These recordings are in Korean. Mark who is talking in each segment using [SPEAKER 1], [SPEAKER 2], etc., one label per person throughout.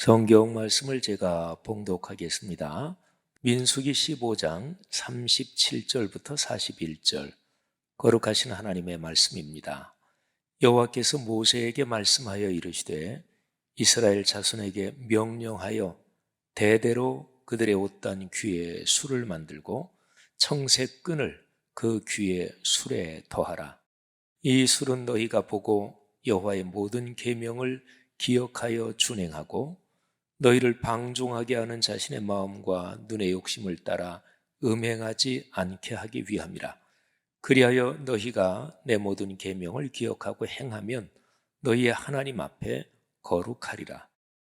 [SPEAKER 1] 성경 말씀을 제가 봉독하겠습니다. 민수기 15장 37절부터 41절, 거룩하신 하나님의 말씀입니다. 여호와께서 모세에게 말씀하여 이르시되 이스라엘 자손에게 명령하여 대대로 그들의 옷단 귀에 술을 만들고 청색 끈을 그 귀에 술에 더하라. 이 술은 너희가 보고 여호와의 모든 계명을 기억하여 준행하고 너희를 방종하게 하는 자신의 마음과 눈의 욕심을 따라 음행하지 않게 하기 위함이라. 그리하여 너희가 내 모든 계명을 기억하고 행하면 너희의 하나님 앞에 거룩하리라.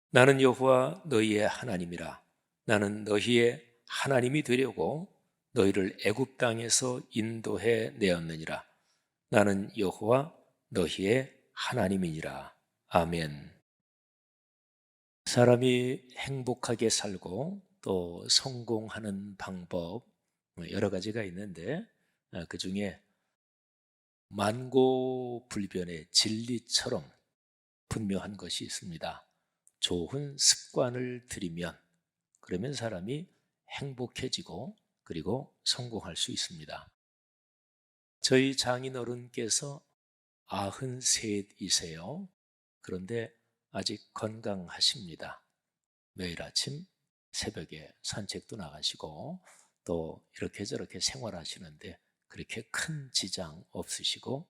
[SPEAKER 1] 나는 여호와 너희의 하나님이라. 나는 너희의 하나님이 되려고 너희를 애굽 땅에서 인도해 내었느니라. 나는 여호와 너희의 하나님이니라. 아멘. 사람이 행복하게 살고 또 성공하는 방법 여러 가지가 있는데 그 중에 만고불변의 진리처럼 분명한 것이 있습니다. 좋은 습관을 들이면 그러면 사람이 행복해지고 그리고 성공할 수 있습니다. 저희 장인어른께서 93이세요. 그런데 아직 건강하십니다. 매일 아침 새벽에 산책도 나가시고 또 이렇게 저렇게 생활하시는데 그렇게 큰 지장 없으시고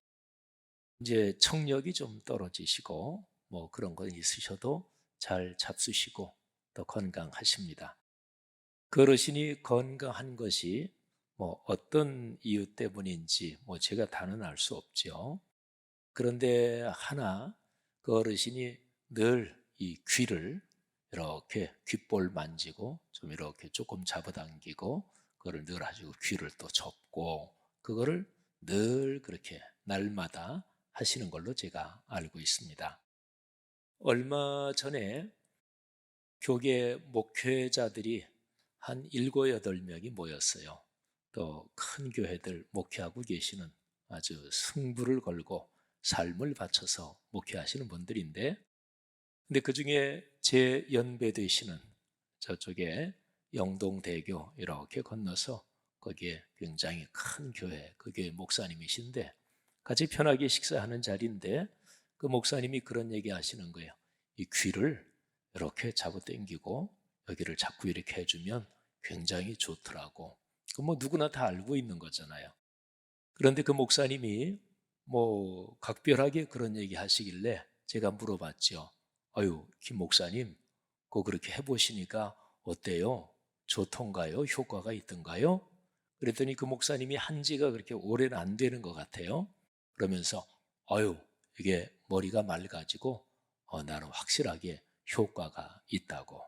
[SPEAKER 1] 이제 청력이 좀 떨어지시고 뭐 그런 건 있으셔도 잘 잡수시고 또 건강하십니다. 그 어르신이 건강한 것이 뭐 어떤 이유 때문인지 뭐 제가 다는 알 수 없죠. 그런데 하나 그 어르신이 늘 이 귀를 이렇게 귓볼 만지고 좀 이렇게 조금 잡아당기고 그거를 늘 하시고 귀를 또 접고 그거를 늘 그렇게 날마다 하시는 걸로 제가 알고 있습니다. 얼마 전에 교계 목회자들이 한 7, 8명이 모였어요. 또 큰 교회들 목회하고 계시는 아주 승부를 걸고 삶을 바쳐서 목회하시는 분들인데 근데 그 중에 제 연배 되시는 저쪽에 영동대교 이렇게 건너서 거기에 굉장히 큰 교회, 그 교회 목사님이신데 같이 편하게 식사하는 자리인데 그 목사님이 그런 얘기 하시는 거예요. 이 귀를 이렇게 잡아당기고 여기를 자꾸 이렇게 해주면 굉장히 좋더라고. 그 뭐 누구나 다 알고 있는 거잖아요. 그런데 그 목사님이 뭐 각별하게 그런 얘기 하시길래 제가 물어봤죠. 아유, 김 목사님, 그거 그렇게 해보시니까 어때요? 좋던가요? 효과가 있던가요? 그랬더니 그 목사님이 한 지가 그렇게 오래는 안 되는 것 같아요. 그러면서 아유, 이게 머리가 맑아지고 나는 확실하게 효과가 있다고.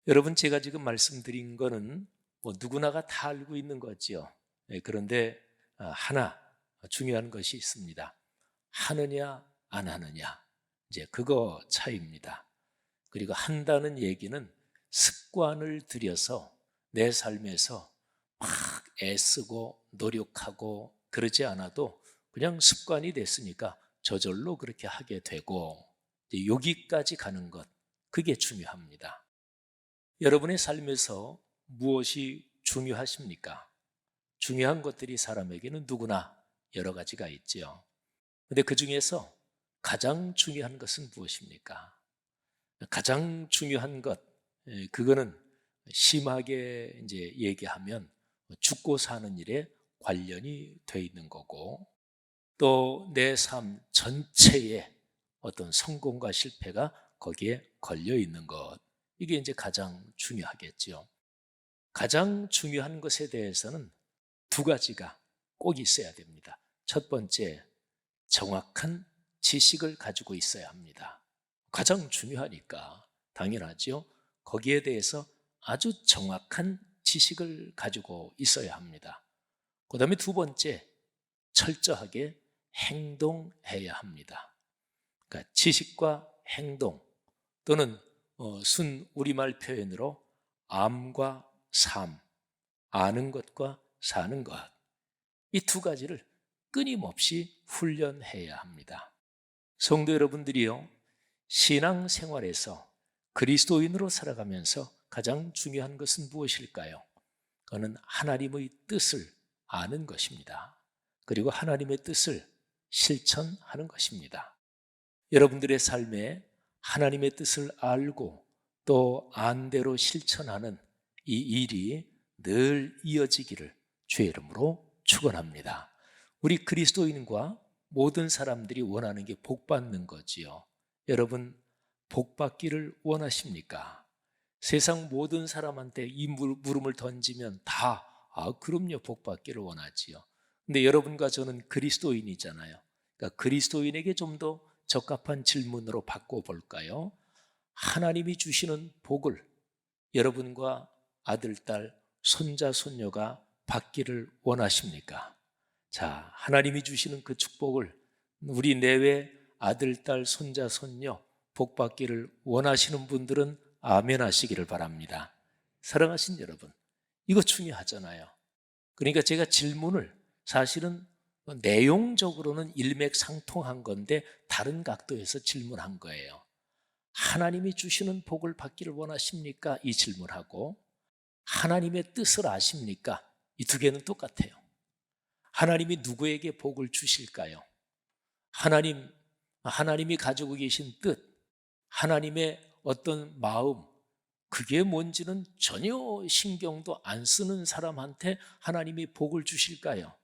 [SPEAKER 1] 여러분, 제가 지금 말씀드린 거는 뭐 누구나가 다 알고 있는 거지요. 그런데 하나 중요한 것이 있습니다. 하느냐 안 하느냐, 이제 그거 차이입니다. 그리고 한다는 얘기는 습관을 들여서 내 삶에서 막 애쓰고 노력하고 그러지 않아도 그냥 습관이 됐으니까 저절로 그렇게 하게 되고 이제 여기까지 가는 것, 그게 중요합니다. 여러분의 삶에서 무엇이 중요하십니까? 중요한 것들이 사람에게는 누구나 여러 가지가 있지요. 근데 그 중에서 가장 중요한 것은 무엇입니까? 가장 중요한 것, 그거는 심하게 이제 얘기하면 죽고 사는 일에 관련이 돼 있는 거고 또 내 삶 전체에 어떤 성공과 실패가 거기에 걸려 있는 것. 이게 이제 가장 중요하겠지요. 가장 중요한 것에 대해서는 두 가지가 꼭 있어야 됩니다. 첫 번째, 정확한 지식을 가지고 있어야 합니다. 가장 중요하니까 당연하죠. 거기에 대해서 아주 정확한 지식을 가지고 있어야 합니다. 그 다음에 두 번째, 철저하게 행동해야 합니다. 그러니까 지식과 행동 또는 순 우리말 표현으로 암과 삶, 아는 것과 사는 것, 이 두 가지를 끊임없이 훈련해야 합니다. 성도 여러분들이요, 신앙생활에서 그리스도인으로 살아가면서 가장 중요한 것은 무엇일까요? 그는 하나님의 뜻을 아는 것입니다. 그리고 하나님의 뜻을 실천하는 것입니다. 여러분들의 삶에 하나님의 뜻을 알고 또 안대로 실천하는 이 일이 늘 이어지기를 주의 이름으로 축원합니다. 우리 그리스도인과 모든 사람들이 원하는 게 복받는 거지요. 여러분, 복받기를 원하십니까? 세상 모든 사람한테 이 물음을 던지면 다 그럼요, 복받기를 원하지요. 근데 여러분과 저는 그리스도인이잖아요. 그러니까 그리스도인에게 좀 더 적합한 질문으로 바꿔볼까요? 하나님이 주시는 복을 여러분과 아들, 딸, 손자, 손녀가 받기를 원하십니까? 자, 하나님이 주시는 그 축복을 우리 내외 아들, 딸, 손자, 손녀 복 받기를 원하시는 분들은 아멘 하시기를 바랍니다. 사랑하신 여러분, 이거 중요하잖아요. 그러니까 제가 질문을 사실은 내용적으로는 일맥상통한 건데 다른 각도에서 질문한 거예요. 하나님이 주시는 복을 받기를 원하십니까? 이 질문하고 하나님의 뜻을 아십니까? 이 두 개는 똑같아요. 하나님이 누구에게 복을 주실까요? 하나님이 가지고 계신 뜻, 하나님의 어떤 마음, 그게 뭔지는 전혀 신경도 안 쓰는 사람한테 하나님이 복을 주실까요?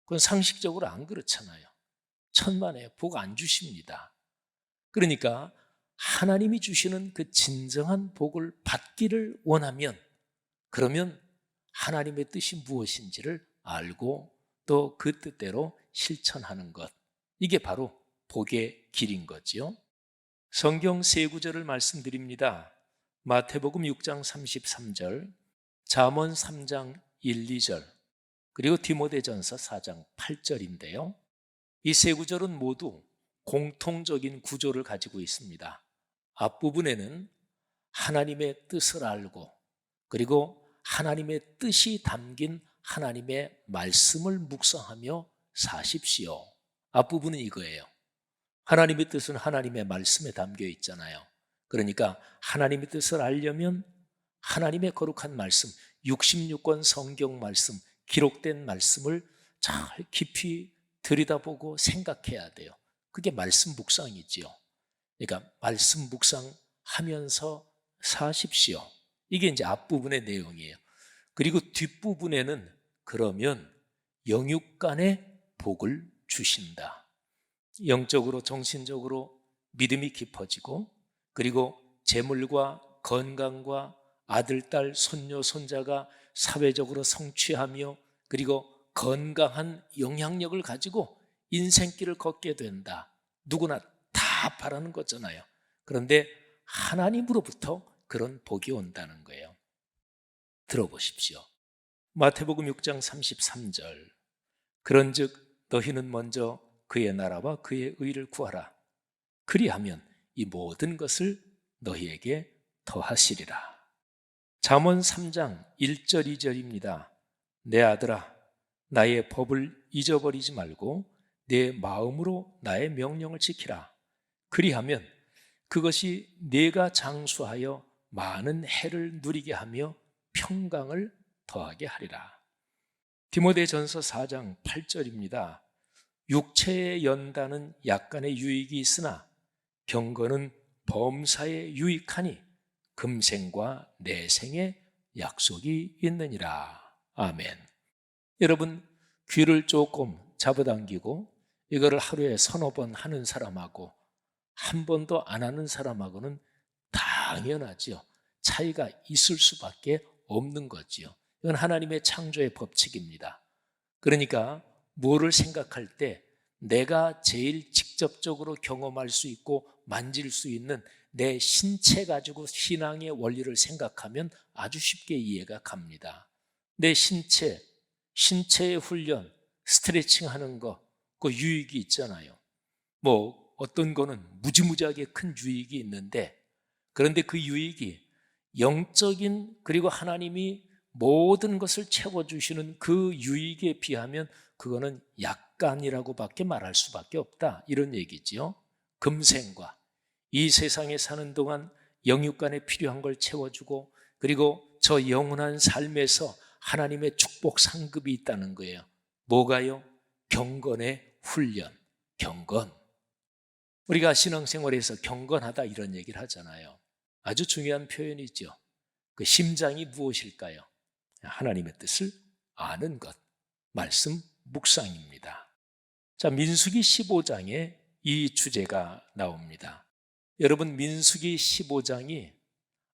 [SPEAKER 1] 그건 상식적으로 안 그렇잖아요. 천만에 복 안 주십니다. 그러니까 하나님이 주시는 그 진정한 복을 받기를 원하면 그러면 하나님의 뜻이 무엇인지를 알고 또 그 뜻대로 실천하는 것, 이게 바로 복의 길인 거지요. 성경 세 구절을 말씀드립니다. 마태복음 6장 33절, 잠언 3장 1, 2절, 그리고 디모데전서 4장 8절인데요. 이 세 구절은 모두 공통적인 구조를 가지고 있습니다. 앞부분에는 하나님의 뜻을 알고 그리고 하나님의 뜻이 담긴 하나님의 말씀을 묵상하며 사십시오. 앞부분은 이거예요. 하나님의 뜻은 하나님의 말씀에 담겨 있잖아요. 그러니까 하나님의 뜻을 알려면 하나님의 거룩한 말씀, 66권 성경 말씀, 기록된 말씀을 잘 깊이 들여다보고 생각해야 돼요. 그게 말씀 묵상이지요. 그러니까 말씀 묵상하면서 사십시오. 이게 이제 앞부분의 내용이에요. 그리고 뒷부분에는 그러면 영육간의 복을 주신다. 영적으로 정신적으로 믿음이 깊어지고 그리고 재물과 건강과 아들, 딸, 손녀, 손자가 사회적으로 성취하며 그리고 건강한 영향력을 가지고 인생길을 걷게 된다. 누구나 다 바라는 거잖아요. 그런데 하나님으로부터 그런 복이 온다는 거예요. 들어보십시오. 마태복음 6장 33절, 그런즉 너희는 먼저 그의 나라와 그의 의를 구하라. 그리하면 이 모든 것을 너희에게 더하시리라. 잠언 3장 1절 2절입니다. 내 아들아, 나의 법을 잊어버리지 말고 내 마음으로 나의 명령을 지키라. 그리하면 그것이 네가 장수하여 많은 해를 누리게 하며 평강을 더하게 하리라. 디모데전서 4장 8절입니다. 육체의 연단은 약간의 유익이 있으나 경건은 범사에 유익하니 금생과 내생의 약속이 있느니라. 아멘. 여러분, 귀를 조금 잡아당기고 이거를 하루에 서너 번 하는 사람하고 한 번도 안 하는 사람하고는 당연하죠. 차이가 있을 수밖에 없는 거지요. 이건 하나님의 창조의 법칙입니다. 그러니까 뭐를 생각할 때 내가 제일 직접적으로 경험할 수 있고 만질 수 있는 내 신체 가지고 신앙의 원리를 생각하면 아주 쉽게 이해가 갑니다. 내 신체의 훈련, 스트레칭 하는 거, 그 유익이 있잖아요. 뭐 어떤 거는 무지무지하게 큰 유익이 있는데 그런데 그 유익이 영적인 그리고 하나님이 모든 것을 채워주시는 그 유익에 비하면 그거는 약간이라고밖에 말할 수밖에 없다. 이런 얘기지요. 금생과 이 세상에 사는 동안 영육간에 필요한 걸 채워주고, 그리고 저 영원한 삶에서 하나님의 축복 상급이 있다는 거예요. 뭐가요? 경건의 훈련, 경건. 우리가 신앙생활에서 경건하다 이런 얘기를 하잖아요. 아주 중요한 표현이죠. 그 심장이 무엇일까요? 하나님의 뜻을 아는 것, 말씀 묵상입니다. 자, 민수기 15장에 이 주제가 나옵니다. 여러분, 민수기 15장이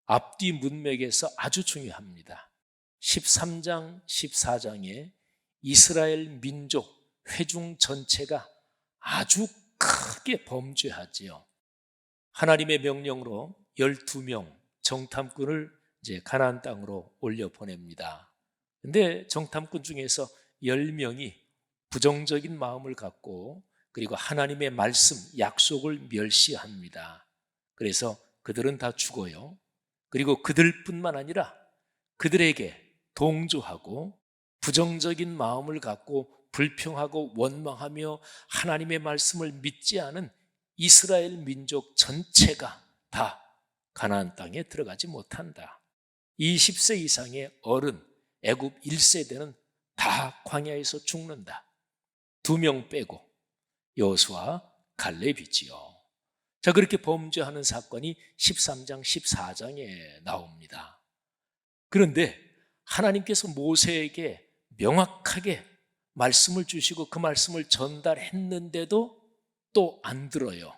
[SPEAKER 1] 앞뒤 문맥에서 아주 중요합니다. 13장, 14장에 이스라엘 민족 회중 전체가 아주 크게 범죄하지요. 하나님의 명령으로 12명 정탐꾼을 이제 가나안 땅으로 올려 보냅니다. 근데 정탐꾼 중에서 10명이 부정적인 마음을 갖고, 그리고 하나님의 말씀, 약속을 멸시합니다. 그래서 그들은 다 죽어요. 그리고 그들뿐만 아니라 그들에게 동조하고 부정적인 마음을 갖고 불평하고 원망하며 하나님의 말씀을 믿지 않은 이스라엘 민족 전체가 다 가나안 땅에 들어가지 못한다. 20세 이상의 어른, 애굽 1세대는 다 광야에서 죽는다. 2명 빼고 여호수아, 갈렙이지요. 자, 그렇게 범죄하는 사건이 13장, 14장에 나옵니다. 그런데 하나님께서 모세에게 명확하게 말씀을 주시고 그 말씀을 전달했는데도 또 안 들어요.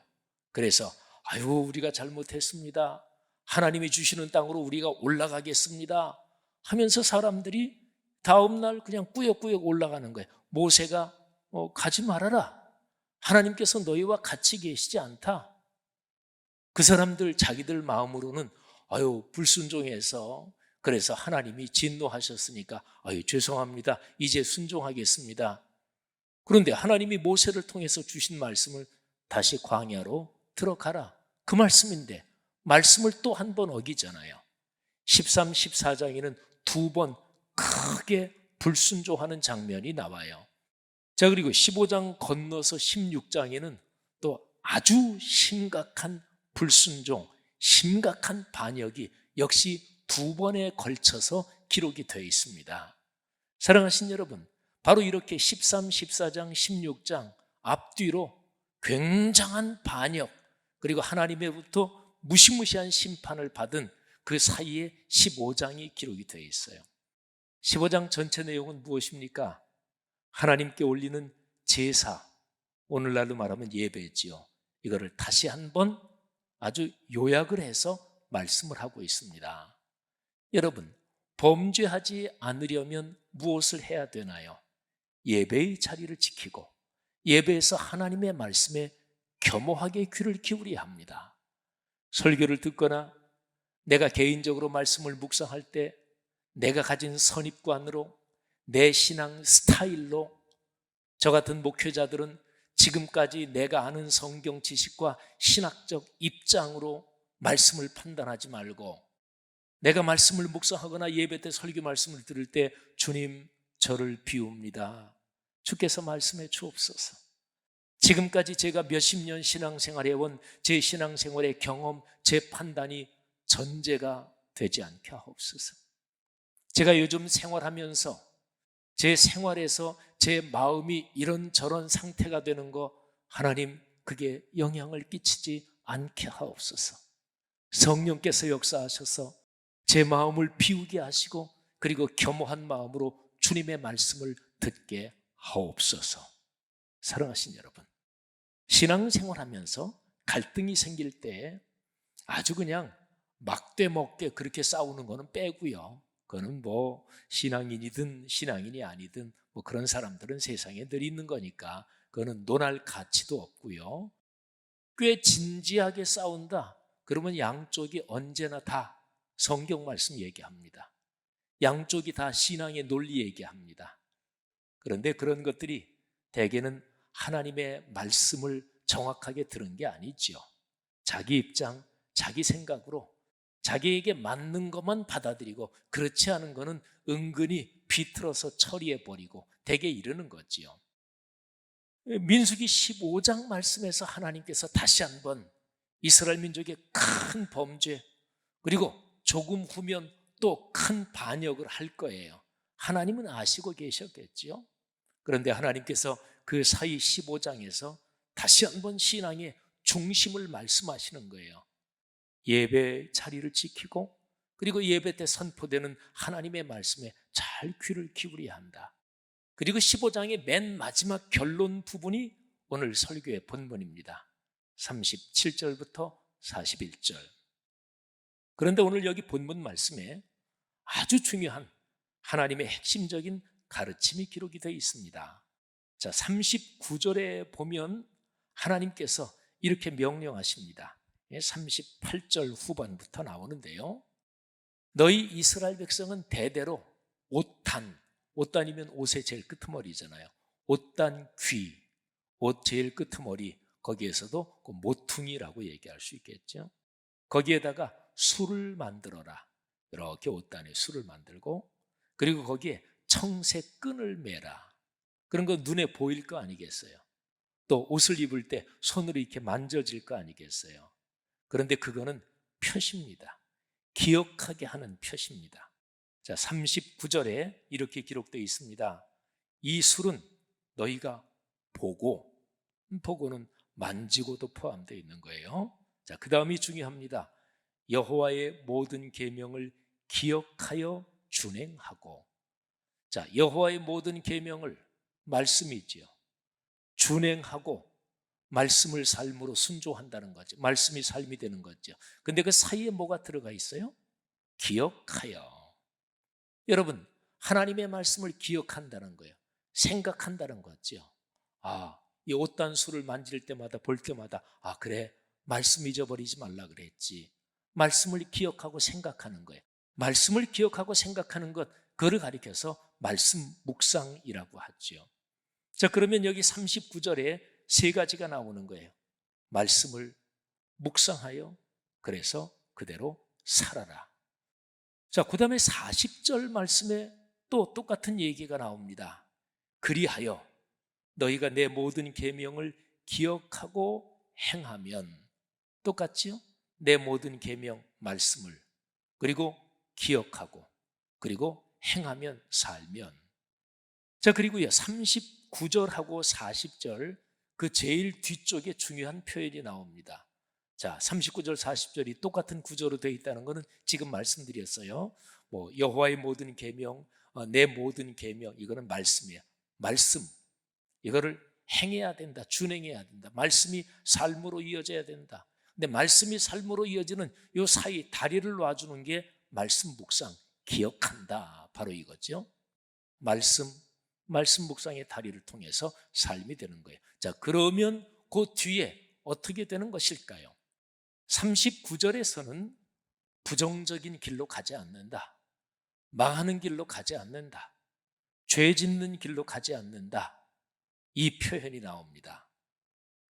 [SPEAKER 1] 그래서 우리가 잘못했습니다. 하나님이 주시는 땅으로 우리가 올라가겠습니다 하면서 사람들이 다음날 그냥 꾸역꾸역 올라가는 거예요. 모세가 가지 말아라. 하나님께서 너희와 같이 계시지 않다. 그 사람들 자기들 마음으로는 불순종해서, 그래서 하나님이 진노하셨으니까 죄송합니다. 이제 순종하겠습니다. 그런데 하나님이 모세를 통해서 주신 말씀을 다시 광야로 들어가라. 그 말씀인데 말씀을 또 한 번 어기잖아요. 13, 14장에는 2번 크게 불순종하는 장면이 나와요. 자, 그리고 15장 건너서 16장에는 또 아주 심각한 불순종, 심각한 반역이 역시 2번에 걸쳐서 기록이 되어 있습니다. 사랑하신 여러분, 바로 이렇게 13, 14장, 16장 앞뒤로 굉장한 반역, 그리고 하나님의부터 무시무시한 심판을 받은 그 사이에 15장이 기록이 되어 있어요. 15장 전체 내용은 무엇입니까? 하나님께 올리는 제사, 오늘날로 말하면 예배지요. 이거를 다시 한번 아주 요약을 해서 말씀을 하고 있습니다. 여러분, 범죄하지 않으려면 무엇을 해야 되나요? 예배의 자리를 지키고 예배에서 하나님의 말씀에 겸허하게 귀를 기울여야 합니다. 설교를 듣거나 내가 개인적으로 말씀을 묵상할 때 내가 가진 선입관으로, 내 신앙 스타일로, 저 같은 목회자들은 지금까지 내가 아는 성경 지식과 신학적 입장으로 말씀을 판단하지 말고, 내가 말씀을 묵상하거나 예배 때 설교 말씀을 들을 때 주님, 저를 비웁니다. 주께서 말씀해 주옵소서. 지금까지 제가 몇십 년 신앙생활해온 제 신앙생활의 경험, 제 판단이 전제가 되지 않게 하옵소서. 제가 요즘 생활하면서 제 생활에서 제 마음이 이런저런 상태가 되는 거, 하나님 그게 영향을 끼치지 않게 하옵소서. 성령께서 역사하셔서 제 마음을 비우게 하시고, 그리고 겸허한 마음으로 주님의 말씀을 듣게 하옵소서. 사랑하신 여러분, 신앙생활하면서 갈등이 생길 때 아주 그냥 막대먹게 그렇게 싸우는 거는 빼고요. 그거는 뭐 신앙인이든 신앙인이 아니든 뭐 그런 사람들은 세상에 늘 있는 거니까 그거는 논할 가치도 없고요. 꽤 진지하게 싸운다 그러면 양쪽이 언제나 다 성경 말씀 얘기합니다. 양쪽이 다 신앙의 논리 얘기합니다. 그런데 그런 것들이 대개는 하나님의 말씀을 정확하게 들은 게 아니죠. 자기 입장, 자기 생각으로 자기에게 맞는 것만 받아들이고 그렇지 않은 것은 은근히 비틀어서 처리해버리고 대개 이러는 거지요. 민수기 15장 말씀에서 하나님께서 다시 한번 이스라엘 민족의 큰 범죄, 그리고 조금 후면 또 큰 반역을 할 거예요. 하나님은 아시고 계셨겠죠. 그런데 하나님께서 그 사이 15장에서 다시 한번 신앙의 중심을 말씀하시는 거예요. 예배 자리를 지키고 그리고 예배 때 선포되는 하나님의 말씀에 잘 귀를 기울여야 한다. 그리고 15장의 맨 마지막 결론 부분이 오늘 설교의 본문입니다. 37절부터 41절. 그런데 오늘 여기 본문 말씀에 아주 중요한 하나님의 핵심적인 가르침이 기록이 되어 있습니다. 자, 39절에 보면 하나님께서 이렇게 명령하십니다. 38절 후반부터 나오는데요. 너희 이스라엘 백성은 대대로 옷단이면 옷의 제일 끄트머리잖아요. 옷단 귀, 옷 제일 끄트머리, 거기에서도 그 모퉁이라고 얘기할 수 있겠죠. 거기에다가 술을 만들어라. 이렇게 옷단에 술을 만들고, 그리고 거기에 청색 끈을 매라. 그런 거 눈에 보일 거 아니겠어요. 또 옷을 입을 때 손으로 이렇게 만져질 거 아니겠어요. 그런데 그거는 표시입니다. 기억하게 하는 표시입니다. 자, 39절에 이렇게 기록되어 있습니다. 이 술은 너희가 보고는 만지고도 포함되어 있는 거예요. 자, 그 다음이 중요합니다. 여호와의 모든 계명을 기억하여 준행하고. 자, 여호와의 모든 계명을 말씀이지요. 준행하고 말씀을 삶으로 순종한다는 거죠. 말씀이 삶이 되는 거죠. 근데 그 사이에 뭐가 들어가 있어요? 기억하여. 여러분, 하나님의 말씀을 기억한다는 거예요. 생각한다는 거죠. 이 옷단수를 만질 때마다 볼 때마다 그래, 말씀 잊어버리지 말라 그랬지. 말씀을 기억하고 생각하는 거예요. 말씀을 기억하고 생각하는 것, 그걸 가리켜서 말씀 묵상이라고 하죠. 자, 그러면 여기 39절에 세 가지가 나오는 거예요. 말씀을 묵상하여 그래서 그대로 살아라. 자, 그 다음에 40절 말씀에 또 똑같은 얘기가 나옵니다. 그리하여 너희가 내 모든 계명을 기억하고 행하면, 똑같지요? 내 모든 계명 말씀을 그리고 기억하고 그리고 행하면 살면. 자, 그리고요 39절하고 40절 그 제일 뒤쪽에 중요한 표현이 나옵니다. 자, 39절 40절이 똑같은 구조로 되어 있다는 것은 지금 말씀드렸어요. 여호와의 모든 계명, 내 모든 계명, 이거는 말씀이에요. 말씀, 이거를 행해야 된다, 준행해야 된다. 말씀이 삶으로 이어져야 된다. 근데 말씀이 삶으로 이어지는 이 사이 다리를 놔주는 게 말씀 묵상, 기억한다, 바로 이거죠. 말씀 묵상의 다리를 통해서 삶이 되는 거예요. 자, 그러면 그 뒤에 어떻게 되는 것일까요? 39절에서는 부정적인 길로 가지 않는다, 망하는 길로 가지 않는다, 죄 짓는 길로 가지 않는다, 이 표현이 나옵니다.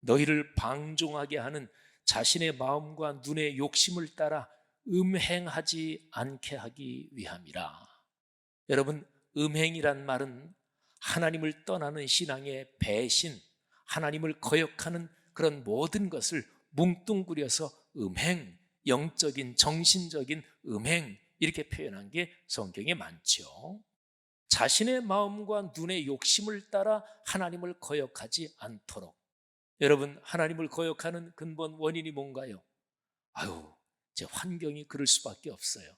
[SPEAKER 1] 너희를 방종하게 하는 자신의 마음과 눈의 욕심을 따라 음행하지 않게 하기 위함이라. 여러분, 음행이란 말은 하나님을 떠나는 신앙의 배신, 하나님을 거역하는 그런 모든 것을 뭉뚱그려서 음행, 영적인 정신적인 음행, 이렇게 표현한 게 성경에 많죠. 자신의 마음과 눈의 욕심을 따라 하나님을 거역하지 않도록. 여러분, 하나님을 거역하는 근본 원인이 뭔가요? 제 환경이 그럴 수밖에 없어요.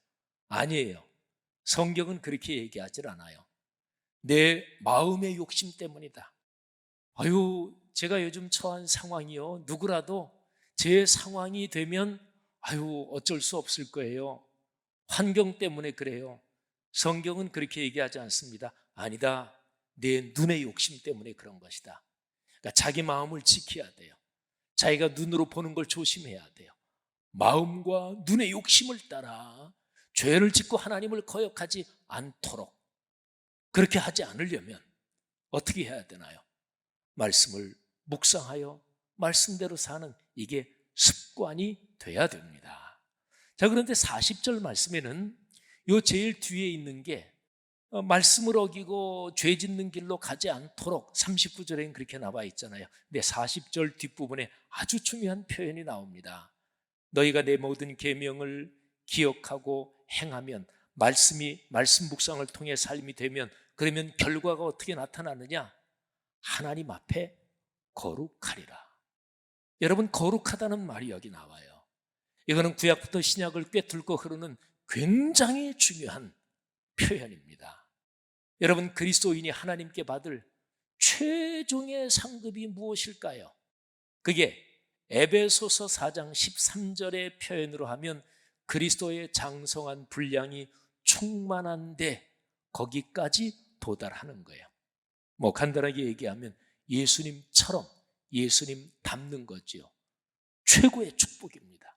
[SPEAKER 1] 아니에요. 성경은 그렇게 얘기하질 않아요. 내 마음의 욕심 때문이다. 제가 요즘 처한 상황이요, 누구라도 제 상황이 되면 어쩔 수 없을 거예요. 환경 때문에 그래요. 성경은 그렇게 얘기하지 않습니다. 아니다, 내 눈의 욕심 때문에 그런 것이다. 그러니까 자기 마음을 지켜야 돼요. 자기가 눈으로 보는 걸 조심해야 돼요. 마음과 눈의 욕심을 따라 죄를 짓고 하나님을 거역하지 않도록. 그렇게 하지 않으려면 어떻게 해야 되나요? 말씀을 묵상하여 말씀대로 사는, 이게 습관이 돼야 됩니다. 자, 그런데 40절 말씀에는 요 제일 뒤에 있는 게 말씀을 어기고 죄 짓는 길로 가지 않도록 39절에는 그렇게 나와 있잖아요. 근데 40절 뒷부분에 아주 중요한 표현이 나옵니다. 너희가 내 모든 계명을 기억하고 행하면, 말씀 묵상을 통해 삶이 되면, 그러면 결과가 어떻게 나타나느냐? 하나님 앞에 거룩하리라. 여러분, 거룩하다는 말이 여기 나와요. 이거는 구약부터 신약을 꿰뚫고 흐르는 굉장히 중요한 표현입니다. 여러분, 그리스도인이 하나님께 받을 최종의 상급이 무엇일까요? 그게 에베소서 4장 13절의 표현으로 하면 그리스도의 장성한 분량이 충만한데 거기까지 도달하는 거예요. 뭐 간단하게 얘기하면 예수님처럼, 예수님 닮는 거지요. 최고의 축복입니다.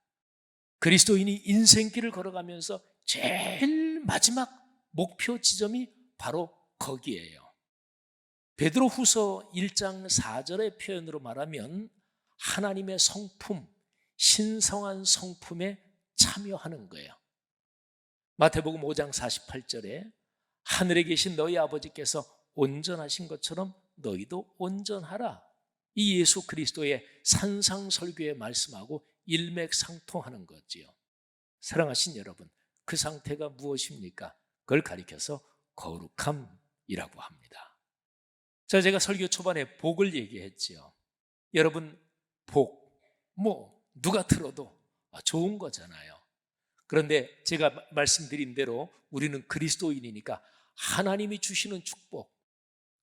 [SPEAKER 1] 그리스도인이 인생길을 걸어가면서 제일 마지막 목표 지점이 바로 거기에요. 베드로후서 1장 4절의 표현으로 말하면 하나님의 성품, 신성한 성품에 참여하는 거예요. 마태복음 5장 48절에 하늘에 계신 너희 아버지께서 온전하신 것처럼 너희도 온전하라. 이 예수 그리스도의 산상설교의 말씀하고 일맥상통하는 거지요. 사랑하신 여러분, 그 상태가 무엇입니까? 그걸 가리켜서 거룩함이라고 합니다. 자, 제가 설교 초반에 복을 얘기했지요. 여러분, 복, 누가 들어도 좋은 거잖아요. 그런데 제가 말씀드린 대로 우리는 그리스도인이니까 하나님이 주시는 축복,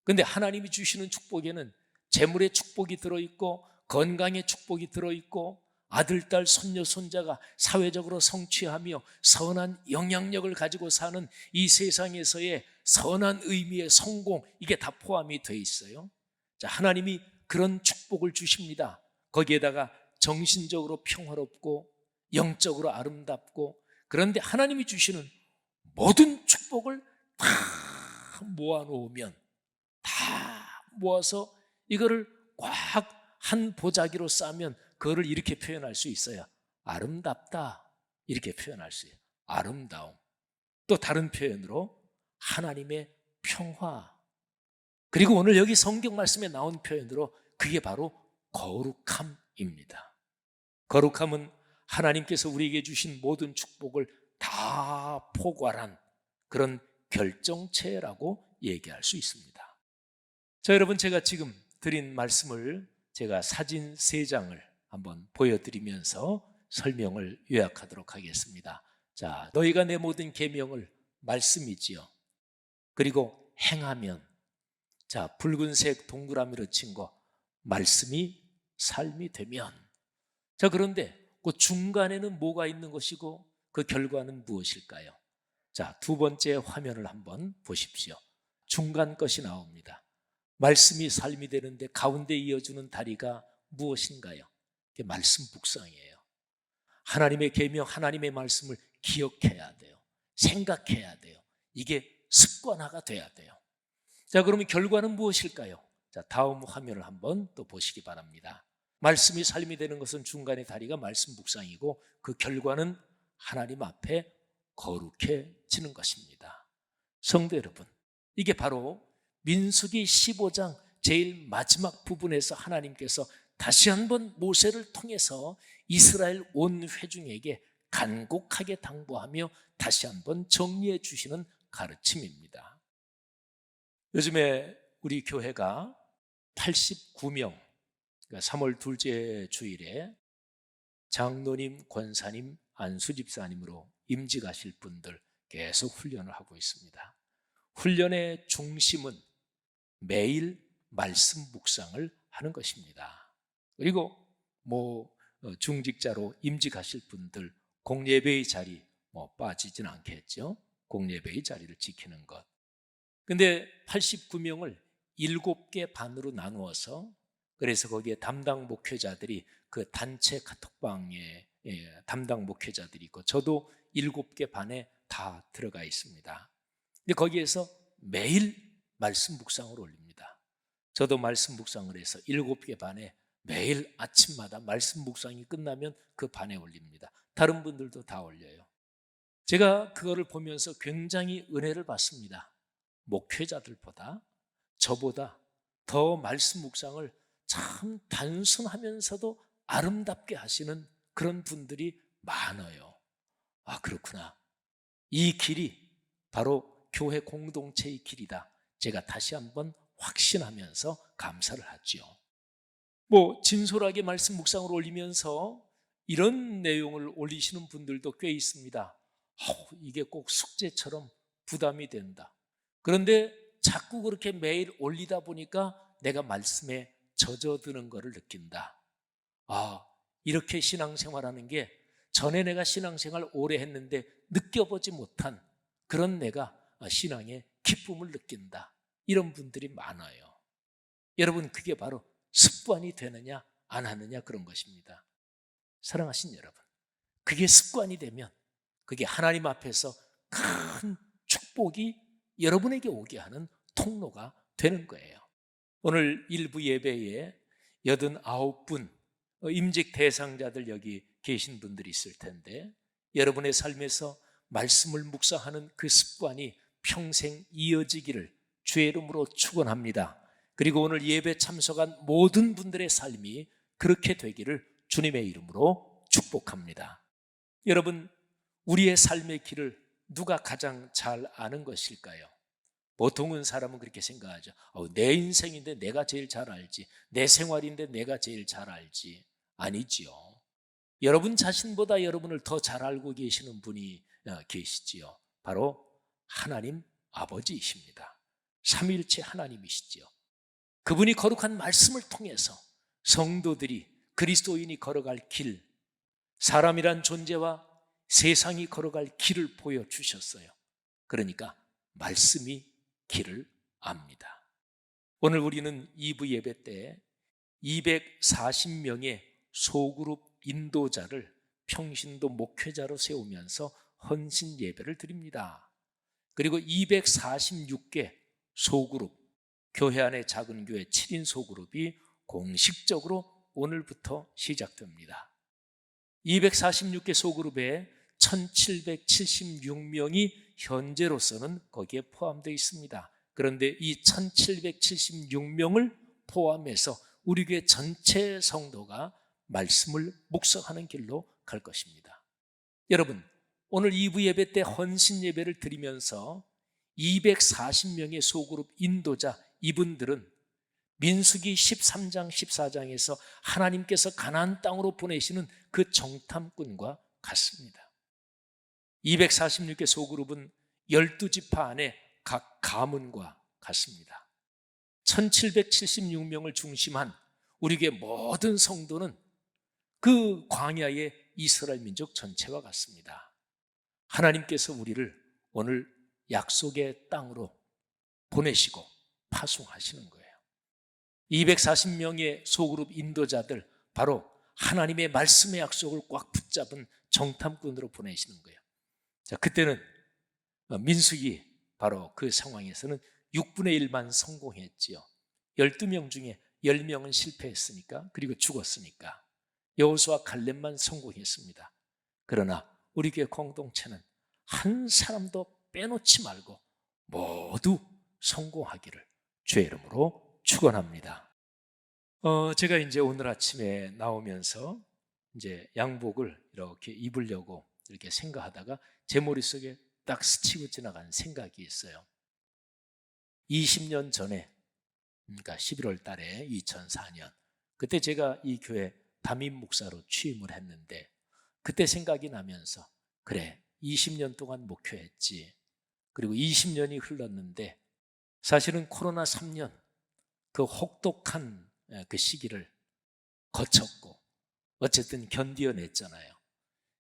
[SPEAKER 1] 근데 하나님이 주시는 축복에는 재물의 축복이 들어있고 건강의 축복이 들어있고 아들, 딸, 손녀, 손자가 사회적으로 성취하며 선한 영향력을 가지고 사는 이 세상에서의 선한 의미의 성공, 이게 다 포함이 돼 있어요. 자, 하나님이 그런 축복을 주십니다. 거기에다가 정신적으로 평화롭고 영적으로 아름답고, 그런데 하나님이 주시는 모든 축복을 다 모아놓으면, 다 모아서 이거를 꽉 한 보자기로 싸면 그거를 이렇게 표현할 수 있어요. 아름답다, 이렇게 표현할 수 있어요. 아름다움. 또 다른 표현으로 하나님의 평화. 그리고 오늘 여기 성경 말씀에 나온 표현으로 그게 바로 거룩함입니다. 거룩함은 하나님께서 우리에게 주신 모든 축복을 다 포괄한 그런 결정체라고 얘기할 수 있습니다. 자, 여러분, 제가 지금 드린 말씀을 제가 사진 3장을 한번 보여드리면서 설명을 요약하도록 하겠습니다. 자, 너희가 내 모든 계명을, 말씀이지요. 그리고 행하면, 자, 붉은색 동그라미로 친 거, 말씀이 삶이 되면. 자, 그런데 그 중간에는 뭐가 있는 것이고 그 결과는 무엇일까요? 자, 두 번째 화면을 한번 보십시오. 중간 것이 나옵니다. 말씀이 삶이 되는데 가운데 이어주는 다리가 무엇인가요? 그게 말씀 묵상이에요. 하나님의 계명, 하나님의 말씀을 기억해야 돼요. 생각해야 돼요. 이게 습관화가 돼야 돼요. 자, 그러면 결과는 무엇일까요? 자, 다음 화면을 한번 또 보시기 바랍니다. 말씀이 삶이 되는 것은 중간의 다리가 말씀 묵상이고 그 결과는 하나님 앞에 거룩해지는 것입니다. 성도 여러분, 이게 바로 민수기 15장 제일 마지막 부분에서 하나님께서 다시 한번 모세를 통해서 이스라엘 온 회중에게 간곡하게 당부하며 다시 한번 정리해 주시는 가르침입니다. 요즘에 우리 교회가 89명, 그러니까 3월 둘째 주일에 장로님, 권사님, 안수집사님으로 임직하실 분들 계속 훈련을 하고 있습니다. 훈련의 중심은 매일 말씀 묵상을 하는 것입니다. 그리고 중직자로 임직하실 분들 공예배의 자리 빠지진 않겠죠. 공예배의 자리를 지키는 것. 근데 89명을 7개 반으로 나누어서, 그래서 거기에 담당 목회자들이 그 단체 카톡방에 담당 목회자들이 있고 저도 7개 반에 다 들어가 있습니다. 근데 거기에서 매일 말씀 묵상을 올립니다. 저도 말씀 묵상을 해서 7개 반에 매일 아침마다 말씀 묵상이 끝나면 그 반에 올립니다. 다른 분들도 다 올려요. 제가 그거를 보면서 굉장히 은혜를 받습니다. 목회자들보다, 저보다 더 말씀 묵상을 참 단순하면서도 아름답게 하시는 그런 분들이 많아요. 아, 그렇구나. 이 길이 바로 교회 공동체의 길이다. 제가 다시 한번 확신하면서 감사를 하죠. 진솔하게 말씀 묵상을 올리면서 이런 내용을 올리시는 분들도 꽤 있습니다. 이게 꼭 숙제처럼 부담이 된다. 그런데 자꾸 그렇게 매일 올리다 보니까 내가 말씀에 젖어드는 것을 느낀다. 이렇게 신앙생활하는 게 전에 내가 신앙생활 오래 했는데 느껴보지 못한 그런 내가 신앙의 기쁨을 느낀다. 이런 분들이 많아요. 여러분, 그게 바로 습관이 되느냐 안 하느냐 그런 것입니다. 사랑하신 여러분, 그게 습관이 되면 그게 하나님 앞에서 큰 축복이 여러분에게 오게 하는 통로가 되는 거예요. 오늘 일부 예배에 89분 임직 대상자들 여기 계신 분들이 있을 텐데, 여러분의 삶에서 말씀을 묵상하는 그 습관이 평생 이어지기를 주의 이름으로 축원합니다. 그리고 오늘 예배 참석한 모든 분들의 삶이 그렇게 되기를 주님의 이름으로 축복합니다. 여러분, 우리의 삶의 길을 누가 가장 잘 아는 것일까요? 보통은 사람은 그렇게 생각하죠. 내 인생인데 내가 제일 잘 알지. 내 생활인데 내가 제일 잘 알지. 아니지요. 여러분 자신보다 여러분을 더 잘 알고 계시는 분이 계시지요. 바로 하나님 아버지이십니다. 삼위일체 하나님이시지요. 그분이 거룩한 말씀을 통해서 성도들이, 그리스도인이 걸어갈 길, 사람이란 존재와 세상이 걸어갈 길을 보여주셨어요. 그러니까 말씀이 길을 압니다. 오늘 우리는 2부 예배 때 240명의 소그룹 인도자를 평신도 목회자로 세우면서 헌신 예배를 드립니다. 그리고 246개 소그룹, 교회 안의 작은 교회 7인 소그룹이 공식적으로 오늘부터 시작됩니다. 246개 소그룹에 1776명이 현재로서는 거기에 포함되어 있습니다. 그런데 이 1776명을 포함해서 우리 교회 전체 성도가 말씀을 묵상하는 길로 갈 것입니다. 여러분, 오늘 2부 예배 때 헌신 예배를 드리면서 240명의 소그룹 인도자, 이분들은 민수기 13장 14장에서 하나님께서 가나안 땅으로 보내시는 그 정탐꾼과 같습니다. 246개 소그룹은 12지파 안에 각 가문과 같습니다. 1776명을 중심한 우리 교회 모든 성도는 그 광야의 이스라엘 민족 전체와 같습니다. 하나님께서 우리를 오늘 약속의 땅으로 보내시고 파송하시는 거예요. 240명의 소그룹 인도자들, 바로 하나님의 말씀의 약속을 꽉 붙잡은 정탐꾼으로 보내시는 거예요. 자, 그때는 민수기 바로 그 상황에서는 6분의 1만 성공했지요. 12명 중에 10명은 실패했으니까, 그리고 죽었으니까 여호수아 갈렙만 성공했습니다. 그러나 우리 교회 공동체는 한 사람도 빼놓지 말고 모두 성공하기를 주의 이름으로 축원합니다. 제가 이제 오늘 아침에 나오면서 이제 양복을 이렇게 입으려고 이렇게 생각하다가 제 머릿속에 딱 스치고 지나간 생각이 있어요. 20년 전에, 그러니까 11월 달에 2004년, 그때 제가 이 교회 담임 목사로 취임을 했는데, 그때 생각이 나면서, 그래, 20년 동안 목회했지. 그리고 20년이 흘렀는데 사실은 코로나 3년 그 혹독한 그 시기를 거쳤고 어쨌든 견디어냈잖아요.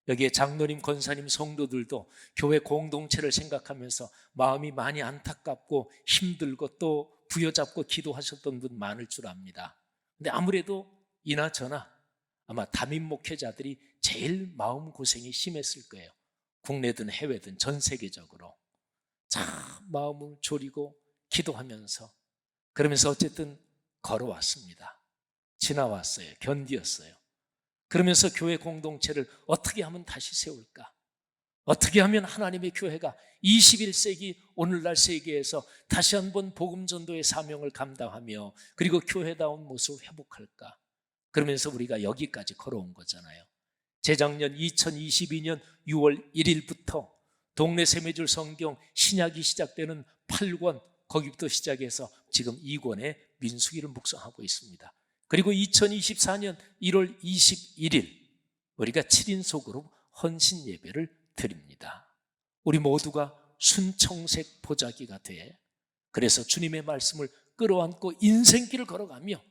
[SPEAKER 1] 여기에 장로님, 권사님, 성도들도 교회 공동체를 생각하면서 마음이 많이 안타깝고 힘들고 또 부여잡고 기도하셨던 분 많을 줄 압니다. 근데 아무래도 이나 저나 아마 담임 목회자들이 제일 마음고생이 심했을 거예요. 국내든 해외든 전 세계적으로 참 마음을 졸이고 기도하면서, 그러면서 어쨌든 걸어왔습니다. 지나왔어요. 견디었어요. 그러면서 교회 공동체를 어떻게 하면 다시 세울까? 어떻게 하면 하나님의 교회가 21세기 오늘날 세계에서 다시 한번 복음 전도의 사명을 감당하며 그리고 교회다운 모습을 회복할까? 그러면서 우리가 여기까지 걸어온 거잖아요. 재작년 2022년 6월 1일부터 동네 세매줄 성경 신약이 시작되는 8권, 거기부터 시작해서 지금 2권의 민수기를 묵상하고 있습니다. 그리고 2024년 1월 21일 우리가 7인속으로 헌신 예배를 드립니다. 우리 모두가 순청색 보자기가 돼, 그래서 주님의 말씀을 끌어안고 인생길을 걸어가며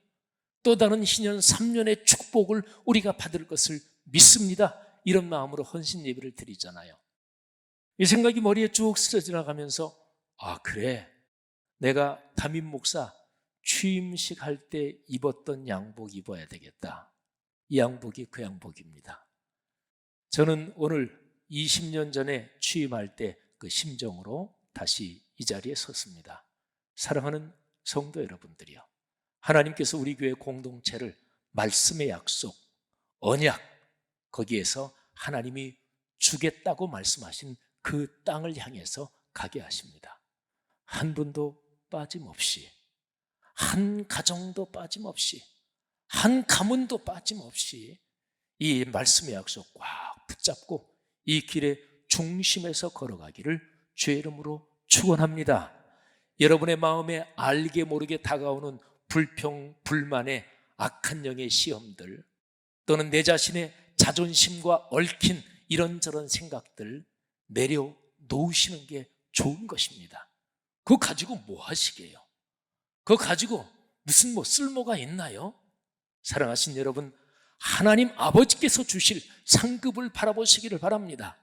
[SPEAKER 1] 또 다른 희년 3년의 축복을 우리가 받을 것을 믿습니다. 이런 마음으로 헌신 예배를 드리잖아요. 이 생각이 머리에 쭉 스쳐 지나가면서 그래, 내가 담임 목사 취임식 할 때 입었던 양복 입어야 되겠다. 이 양복이 그 양복입니다. 저는 오늘 20년 전에 취임할 때 그 심정으로 다시 이 자리에 섰습니다. 사랑하는 성도 여러분들이요, 하나님께서 우리 교회 공동체를 말씀의 약속, 언약, 거기에서 하나님이 주겠다고 말씀하신 그 땅을 향해서 가게 하십니다. 한 분도 빠짐없이, 한 가정도 빠짐없이, 한 가문도 빠짐없이 이 말씀의 약속 꽉 붙잡고 이 길의 중심에서 걸어가기를 주의 이름으로 축원합니다. 여러분의 마음에 알게 모르게 다가오는 불평, 불만의 악한 영의 시험들, 또는 내 자신의 자존심과 얽힌 이런저런 생각들 내려놓으시는 게 좋은 것입니다. 그거 가지고 뭐 하시게요? 그거 가지고 무슨 쓸모가 있나요? 사랑하신 여러분, 하나님 아버지께서 주실 상급을 바라보시기를 바랍니다.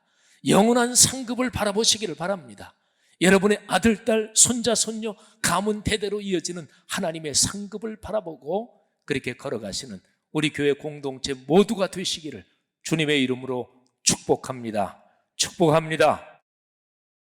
[SPEAKER 1] 영원한 상급을 바라보시기를 바랍니다. 여러분의 아들, 딸, 손자, 손녀, 가문 대대로 이어지는 하나님의 상급을 바라보고 그렇게 걸어가시는 우리 교회 공동체 모두가 되시기를 주님의 이름으로 축복합니다. 축복합니다.